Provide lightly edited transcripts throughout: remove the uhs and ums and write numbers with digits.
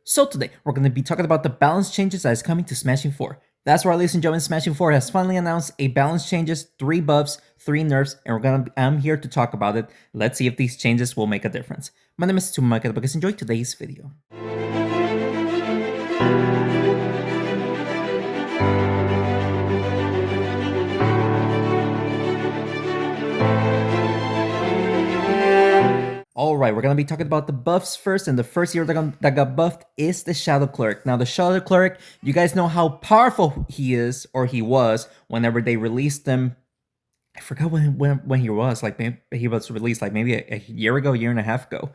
So today, we're going to be talking about the balance changes that is coming to Smashing 4. That's right, ladies and gentlemen, Smashing 4 has finally announced a balance changes, 3 buffs, 3 nerfs, and I'm here to talk about it. Let's see if these changes will make a difference. My name is Tumaka, because enjoy today's video. Alright, we're going to be talking about the buffs first, and the first hero that got buffed is the Shadow Cleric. Now, the Shadow Cleric, you guys know how powerful he is, or he was, whenever they released him. I forgot when he was, like, maybe he was released, like, maybe a year ago, year and a half ago.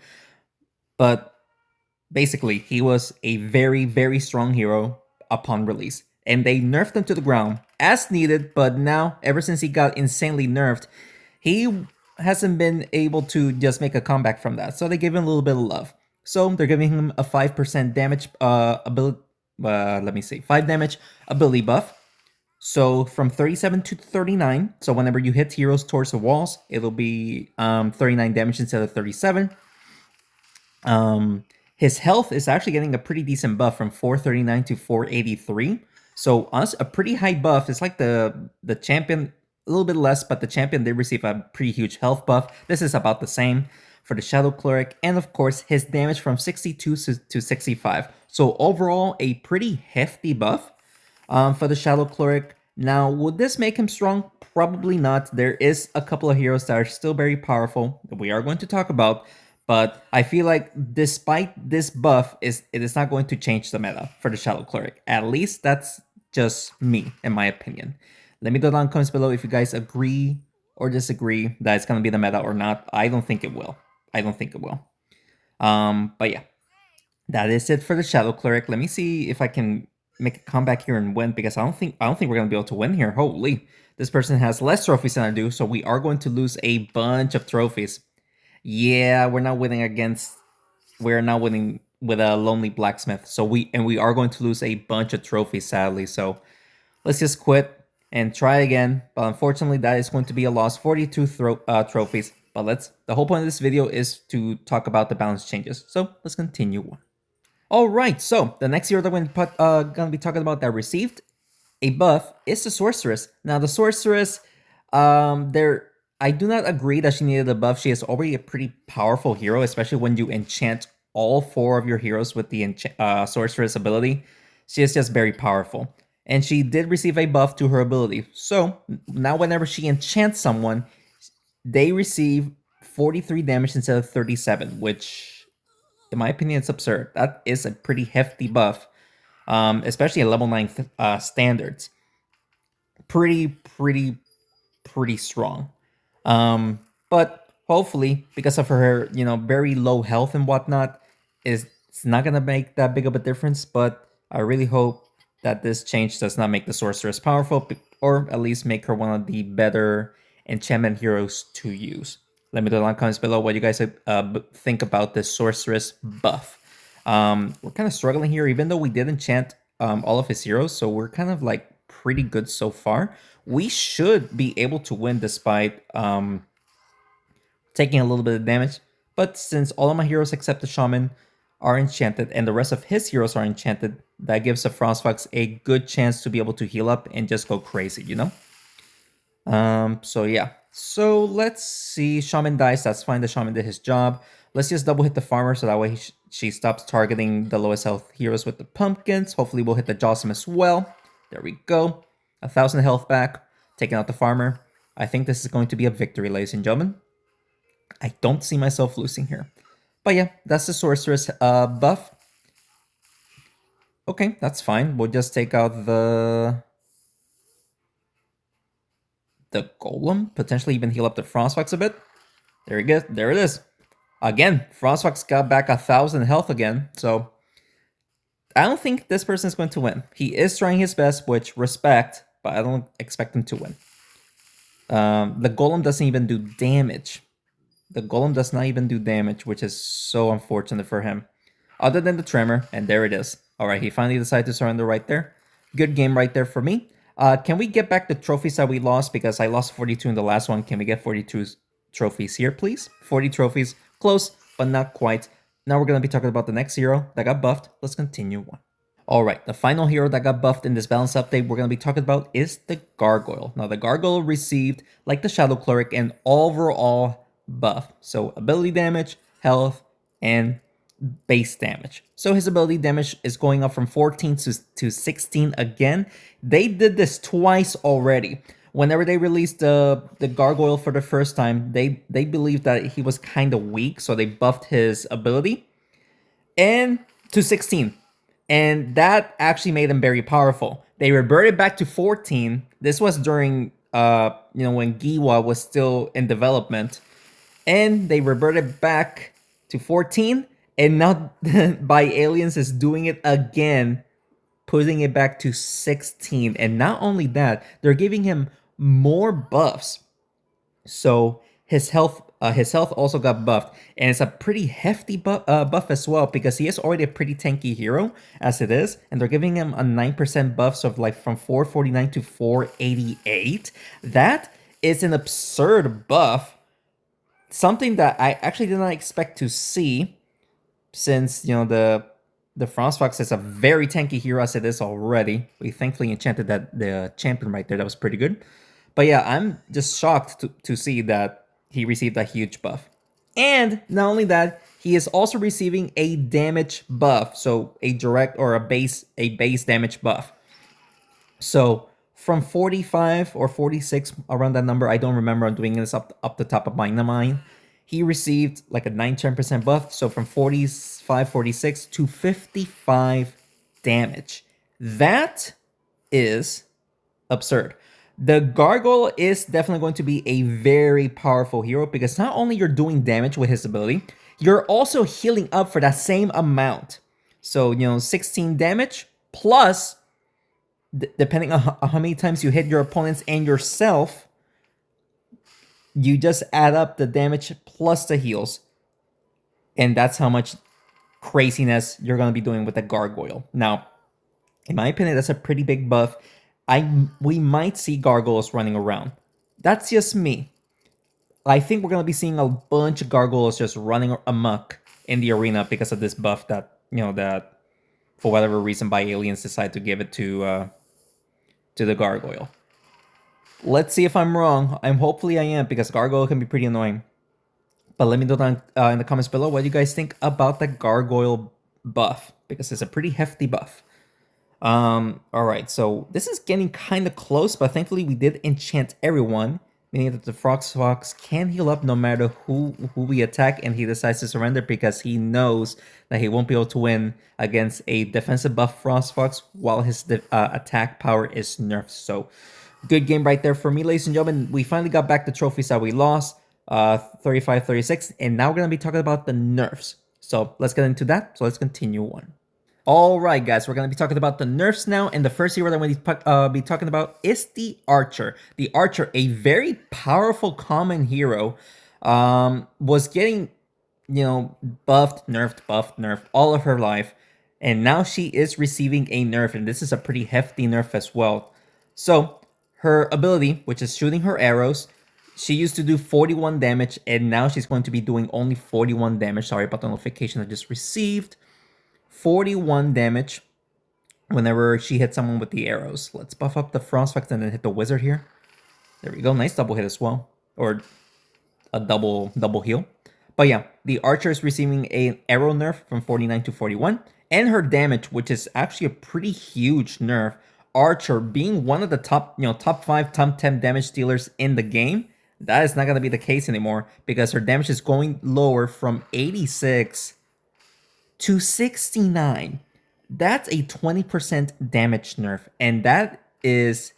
But basically, he was a very, very strong hero upon release. And they nerfed him to the ground as needed, but now, ever since he got insanely nerfed, he hasn't been able to just make a comeback from that. So they gave him a little bit of love. So they're giving him a 5% damage ability. Let me see, 5 damage ability buff. So from 37 to 39. So whenever you hit heroes towards the walls, it'll be 39 damage instead of 37. His health is actually getting a pretty decent buff from 439 to 483. So a pretty high buff. It's like the champion, a little bit less, but the champion did receive a pretty huge health buff. This is about the same for the Shadow Cleric. And of course, his damage from 62 to 65. So overall, a pretty hefty buff for the Shadow Cleric. Now, would this make him strong? Probably not. There is a couple of heroes that are still very powerful that we are going to talk about. But I feel like despite this buff, it is not going to change the meta for the Shadow Cleric. At least that's just me, in my opinion. Let me know down in the comments below if you guys agree or disagree that it's going to be the meta or not. I don't think it will. I don't think it will. But yeah, that is it for the Shadow Cleric. Let me see if I can make a comeback here and win, because I don't think we're going to be able to win here. Holy, this person has less trophies than I do, so we are going to lose a bunch of trophies. Yeah, we're not winning with a lonely blacksmith. So we are going to lose a bunch of trophies, sadly. So let's just quit and try again. But unfortunately, that is going to be a loss. 42 trophies. But the whole point of this video is to talk about the balance changes. So let's continue on. All right. So the next hero that we're gonna be talking about that received a buff is the Sorceress. Now the Sorceress, I do not agree that she needed a buff. She is already a pretty powerful hero, especially when you enchant all 4 of your heroes with the Sorceress ability. She is just very powerful. And she did receive a buff to her ability. So now whenever she enchants someone, they receive 43 damage instead of 37, which, in my opinion, it's absurd. That is a pretty hefty buff, especially at level 9 standards. Pretty strong. But hopefully, because of her, very low health and whatnot, it's not gonna make that big of a difference. But I really hope that this change does not make the Sorceress powerful, or at least make her one of the better enchantment heroes to use. Let me know in the comments below what you guys think about this Sorceress buff. We're kind of struggling here, even though we did enchant all of his heroes, so we're kind of like pretty good so far. We should be able to win despite taking a little bit of damage. But since all of my heroes except the Shaman are enchanted and the rest of his heroes are enchanted, that gives the Frostfox a good chance to be able to heal up and just go crazy, So yeah. So let's see. Shaman dies. That's fine. The Shaman did his job. Let's just double hit the Farmer so that way she stops targeting the lowest health heroes with the pumpkins. Hopefully we'll hit the Jawsome as well. There we go. 1,000 health back. Taking out the Farmer. I think this is going to be a victory, ladies and gentlemen. I don't see myself losing here. But yeah, that's the Sorceress buff. Okay, that's fine. We'll just take out the Golem. Potentially even heal up the Frostfox a bit. There it is. Again, Frostfox got back 1,000 health again. So I don't think this person is going to win. He is trying his best, which respect, but I don't expect him to win. The Golem doesn't even do damage. The Golem does not even do damage, which is so unfortunate for him. Other than the Tremor, and there it is. Alright, he finally decided to surrender right there. Good game right there for me. Can we get back the trophies that we lost? Because I lost 42 in the last one. Can we get 42 trophies here, please? 40 trophies. Close, but not quite. Now we're going to be talking about the next hero that got buffed. Let's continue on. Alright, the final hero that got buffed in this balance update we're going to be talking about is the Gargoyle. Now the Gargoyle received, like the Shadow Cleric, an overall buff. So ability damage, health, and base damage. So his ability damage is going up from 14 to 16 again. They did this twice already. Whenever they released the Gargoyle for the first time, they believed that he was kind of weak, so they buffed his ability and to 16. And that actually made him very powerful. They reverted back to 14. This was during when Giwa was still in development. And they reverted back to 14. And now by Aliens is doing it again, putting it back to 16. And not only that, they're giving him more buffs. So his health also got buffed, and it's a pretty hefty buff as well because he is already a pretty tanky hero as it is, and they're giving him a 9% buff, so like from 449 to 488. That is an absurd buff, something that I actually did not expect to see, since the Frostfox is a very tanky hero as it is already. We thankfully enchanted the champion right there. That was pretty good. But yeah, I'm just shocked to see that he received a huge buff. And not only that, he is also receiving a damage buff. So a direct or a base damage buff. So from 45 or 46, around that number, I don't remember, I'm doing this up the top of my mind. He received like a 9-10% buff. So from 45, 46 to 55 damage. That is absurd. The Gargoyle is definitely going to be a very powerful hero because not only you're doing damage with his ability, you're also healing up for that same amount. So, 16 damage plus, depending on how many times you hit your opponents and yourself, you just add up the damage plus the heals. And that's how much craziness you're going to be doing with the Gargoyle. Now, in my opinion, that's a pretty big buff. We might see gargoyles running around. That's just me. I think we're gonna be seeing a bunch of gargoyles just running amok in the arena because of this buff that that for whatever reason by Aliens decide to give it to the Gargoyle. Let's see if I'm wrong. Hopefully I am, because Gargoyle can be pretty annoying. But let me know down in the comments below what you guys think about the Gargoyle buff, because it's a pretty hefty buff. Alright, so this is getting kind of close, but thankfully we did enchant everyone, meaning that the Frostfox can heal up no matter who we attack, and he decides to surrender because he knows that he won't be able to win against a defensive buff Frostfox while his attack power is nerfed. So, good game right there for me, ladies and gentlemen. We finally got back the trophies that we lost, 35-36, and now we're going to be talking about the nerfs. So, let's get into that. So, let's continue on. Alright guys, we're going to be talking about the nerfs now, and the first hero that I'm going to be talking about is the Archer. The Archer, a very powerful common hero, was getting, buffed, nerfed all of her life, and now she is receiving a nerf, and this is a pretty hefty nerf as well. So, her ability, which is shooting her arrows, she used to do 41 damage, and now she's going to be doing only 41 damage. Sorry about the notification I just received. 41 damage whenever she hits someone with the arrows. Let's buff up the Frostfox and then hit the wizard here. There we go. Nice double hit as well. Or a double heal. But yeah, the Archer is receiving an arrow nerf from 49 to 41. And her damage, which is actually a pretty huge nerf. Archer being one of the top 5, top 10 damage dealers in the game. That is not going to be the case anymore, because her damage is going lower from 86 to 69. That's a 20% damage nerf, and that is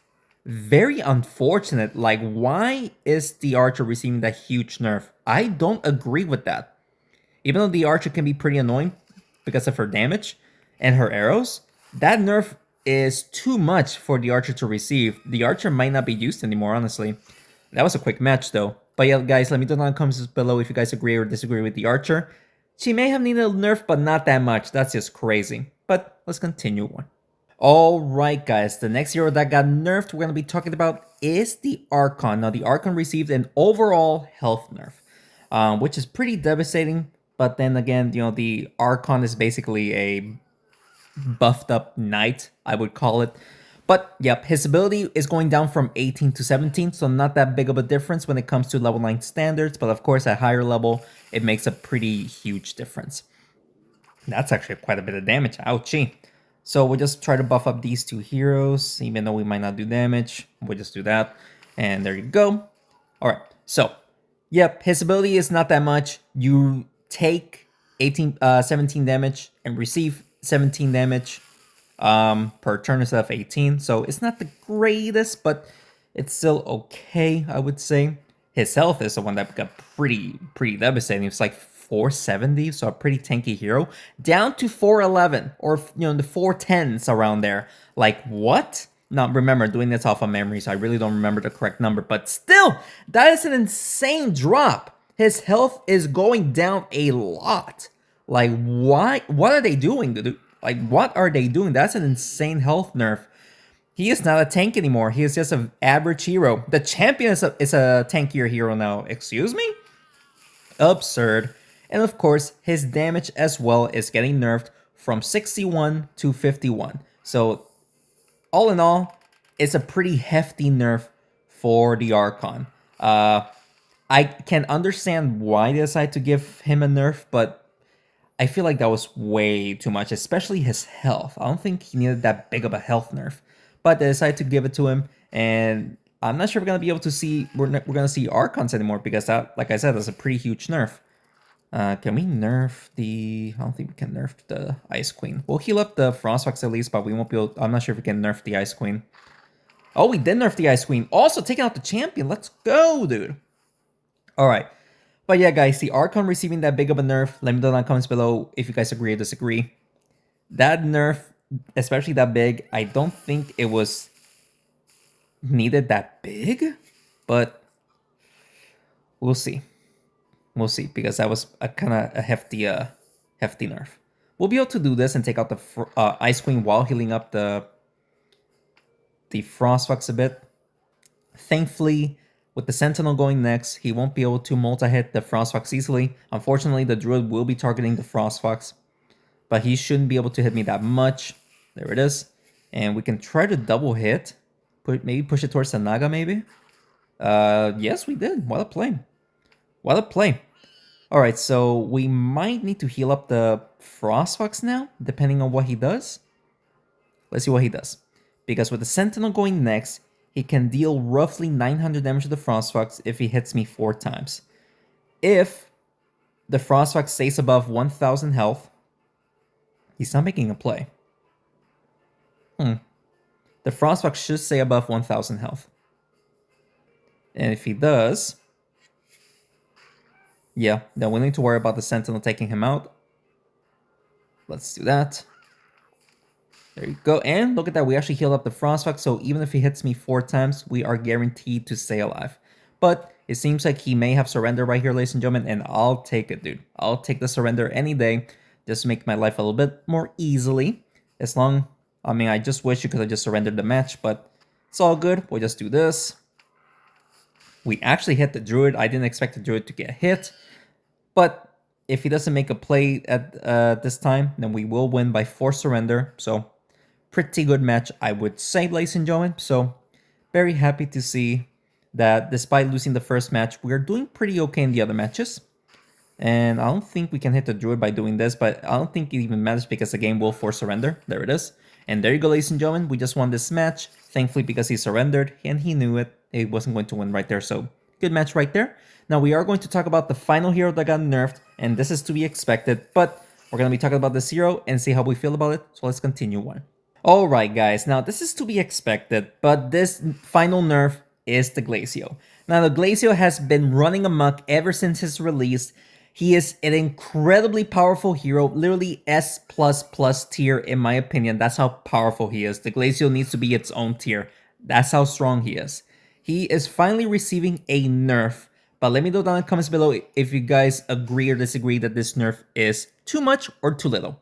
very unfortunate. Like, why is the Archer receiving that huge nerf? I don't agree with that. Even though the Archer can be pretty annoying because of her damage and her arrows, that nerf is too much for the Archer to receive. The Archer might not be used anymore, honestly. That was a quick match, though. But yeah, guys, let me know in the comments below if you guys agree or disagree with the Archer. She may have needed a nerf, but not that much. That's just crazy. But let's continue on. Alright guys, the next hero that got nerfed we're going to be talking about is the Archon. Now the Archon received an overall health nerf, which is pretty devastating. But then again, the Archon is basically a buffed up knight, I would call it. But yep, his ability is going down from 18 to 17, so not that big of a difference when it comes to level 9 standards, but of course at higher level, it makes a pretty huge difference. That's actually quite a bit of damage, ouchie. So we'll just try to buff up these two heroes, even though we might not do damage. We'll just do that, and there you go. Alright, so, yep, his ability is not that much. You take 17 damage and receive 17 damage per turn instead of 18. So it's not the greatest, but it's still okay, I would say. His health is the one that got pretty devastating. It's like 470, so a pretty tanky hero. Down to 411, or the 410s around there. Like, what? Now, remember, doing this off of memory, so I really don't remember the correct number, but still, that is an insane drop. His health is going down a lot. Like, why? What are they doing, dude? Like, what are they doing? That's an insane health nerf. He is not a tank anymore. He is just an average hero. The champion is a tankier hero now. Excuse me? Absurd. And of course, his damage as well is getting nerfed from 61 to 51. So, all in all, it's a pretty hefty nerf for the Archon. I can understand why they decided to give him a nerf, but I feel like that was way too much, especially his health. I don't think he needed that big of a health nerf, but they decided to give it to him, and I'm not sure we're gonna be able to see we're gonna see Archons anymore because that, like I said, that's a pretty huge nerf. Can we nerf the? I don't think we can nerf the Ice Queen. We'll heal up the Frostfox at least, but we won't be able. I'm not sure if we can nerf the Ice Queen. Oh, we did nerf the Ice Queen. Also taking out the champion. Let's go, dude. All right. But yeah, guys, the Archon receiving that big of a nerf, let me know in the comments below if you guys agree or disagree. That nerf, especially that big, I don't think it was needed that big, but we'll see. We'll see, because that was a kind of a hefty nerf. We'll be able to do this and take out the Ice Queen while healing up the Frostfox a bit. Thankfully, with the Sentinel going next, he won't be able to multi-hit the Frostfox easily. Unfortunately, the Druid will be targeting the Frostfox, but he shouldn't be able to hit me that much. There it is. And we can try to double hit. Maybe push it towards the Naga, maybe? Yes, we did. What a play. What a play. Alright, so we might need to heal up the Frostfox now, depending on what he does. Let's see what he does. Because with the Sentinel going next, he can deal roughly 900 damage to the Frostfox if he hits me 4 times. If the Frostfox stays above 1000 health, he's not making a play. The Frostfox should stay above 1000 health. And if he does, yeah, then we need to worry about the Sentinel taking him out. Let's do that. There you go. And look at that. We actually healed up the Frostfox. So even if he hits me 4 times, we are guaranteed to stay alive. But it seems like he may have surrendered right here, ladies and gentlemen. And I'll take it, dude. I'll take the surrender any day. Just to make my life a little bit more easily. I mean, I just wish you could have just surrendered the match. But it's all good. We'll just do this. We actually hit the Druid. I didn't expect the Druid to get hit. But if he doesn't make a play at this time, then we will win by forced surrender. So pretty good match, I would say, ladies and gentlemen. So very happy to see that despite losing the first match, we are doing pretty okay in the other matches. And I don't think we can hit the Druid by doing this, but I don't think it even matters because the game will force surrender. There it is. And there you go, ladies and gentlemen. We just won this match, thankfully, because he surrendered and he knew it. He wasn't going to win right there. So good match right there. Now we are going to talk about the final hero that got nerfed, and this is to be expected, but we're going to be talking about this hero and see how we feel about it. So let's continue on. Alright guys, now this is to be expected, but this final nerf is the Glacio. Now the Glacio has been running amok ever since his release. He is an incredibly powerful hero, literally S++ tier in my opinion. That's how powerful he is. The Glacio needs to be its own tier. That's how strong he is. He is finally receiving a nerf, but let me know down in the comments below if you guys agree or disagree that this nerf is too much or too little.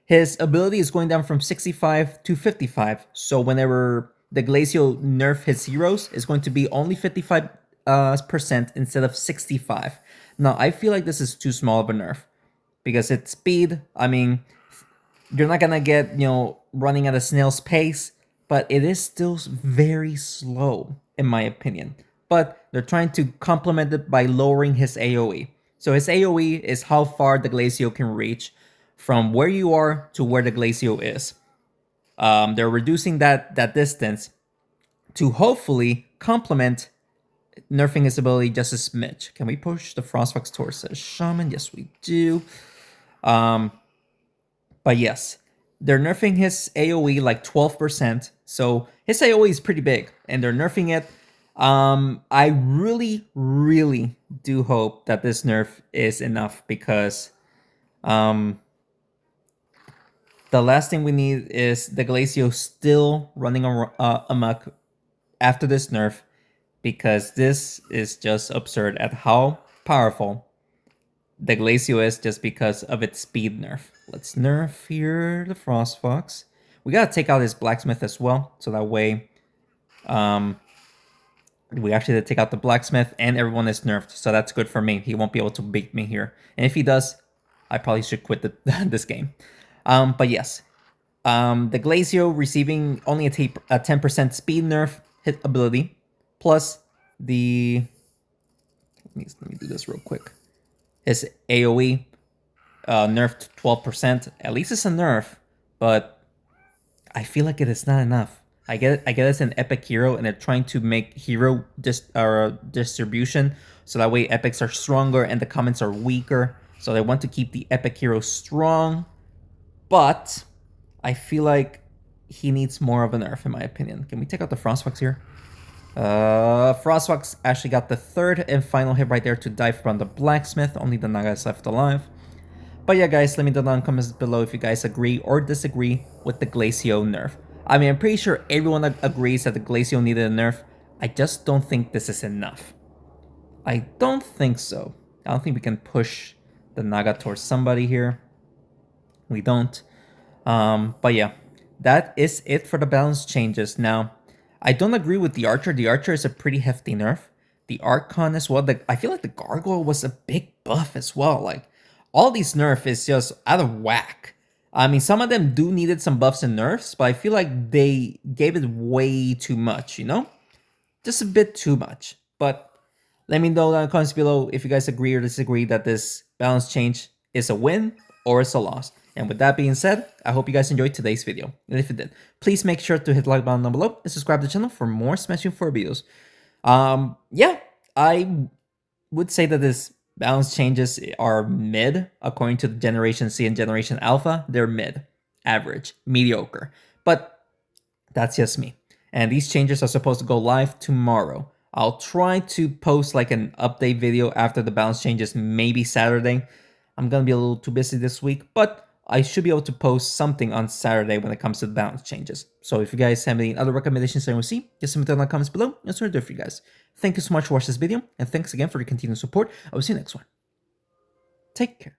His ability is going down from 65 to 55, so whenever the Glacio nerf his heroes, it's going to be only 55% instead of 65. Now, I feel like this is too small of a nerf. because its speed, I mean, you're not gonna get, running at a snail's pace, but it is still very slow, in my opinion. But they're trying to complement it by lowering his AoE. So his AoE is how far the Glacio can reach from where you are to where the Glacio is. They're reducing that distance to hopefully complement nerfing his ability just a smidge. Can we push the Frostfox towards the Shaman? Yes, we do. Um, but yes, they're nerfing his AoE like 12%. So his AoE is pretty big, and they're nerfing it. I really, really do hope that this nerf is enough because the last thing we need is the Glacio still running amok after this nerf, because this is just absurd at how powerful the Glacio is just because of its speed nerf. Let's nerf here the Frostfox. We gotta take out his Blacksmith as well, so that way we actually take out the Blacksmith and everyone is nerfed, so that's good for me. He won't be able to beat me here. And if he does, I probably should quit this game. But yes, the Glacio receiving only a 10% speed nerf hit ability, plus the... Let me do this real quick. His AoE nerfed 12%. At least it's a nerf, but I feel like it is not enough. I get it's an epic hero, and they're trying to make hero distribution so that way epics are stronger and the comments are weaker. So they want to keep the epic hero strong, but I feel like he needs more of a nerf, in my opinion. Can we take out the Frostfox here? Frostfox actually got the third and final hit right there to die from the Blacksmith. Only the Naga is left alive. But yeah, guys, let me know down in the comments below if you guys agree or disagree with the Glacio nerf. I mean, I'm pretty sure everyone agrees that the Glacio needed a nerf. I just don't think this is enough. I don't think so. I don't think we can push the Naga towards somebody here. We don't. But yeah, that is it for the balance changes. Now, I don't agree with the Archer. The Archer is a pretty hefty nerf. The Archon as well. I feel like the Gargoyle was a big buff as well. Like, all these nerfs is just out of whack. I mean, some of them do needed some buffs and nerfs, but I feel like they gave it way too much, Just a bit too much. But let me know down in the comments below if you guys agree or disagree that this balance change is a win or it's a loss. And with that being said, I hope you guys enjoyed today's video. And if you did, please make sure to hit the like button down below and subscribe to the channel for more Smashing 4 videos. Yeah, I would say that this balance changes are mid according to the Generation C and Generation Alpha. They're mid, average, mediocre. But that's just me. And these changes are supposed to go live tomorrow. I'll try to post like an update video after the balance changes, maybe Saturday. I'm gonna be a little too busy this week, but I should be able to post something on Saturday when it comes to the balance changes. So if you guys have any other recommendations that you want to see, just submit them in the comments below. That's what I'll do for you guys. Thank you so much for watching this video, and thanks again for your continued support. I will see you next one. Take care.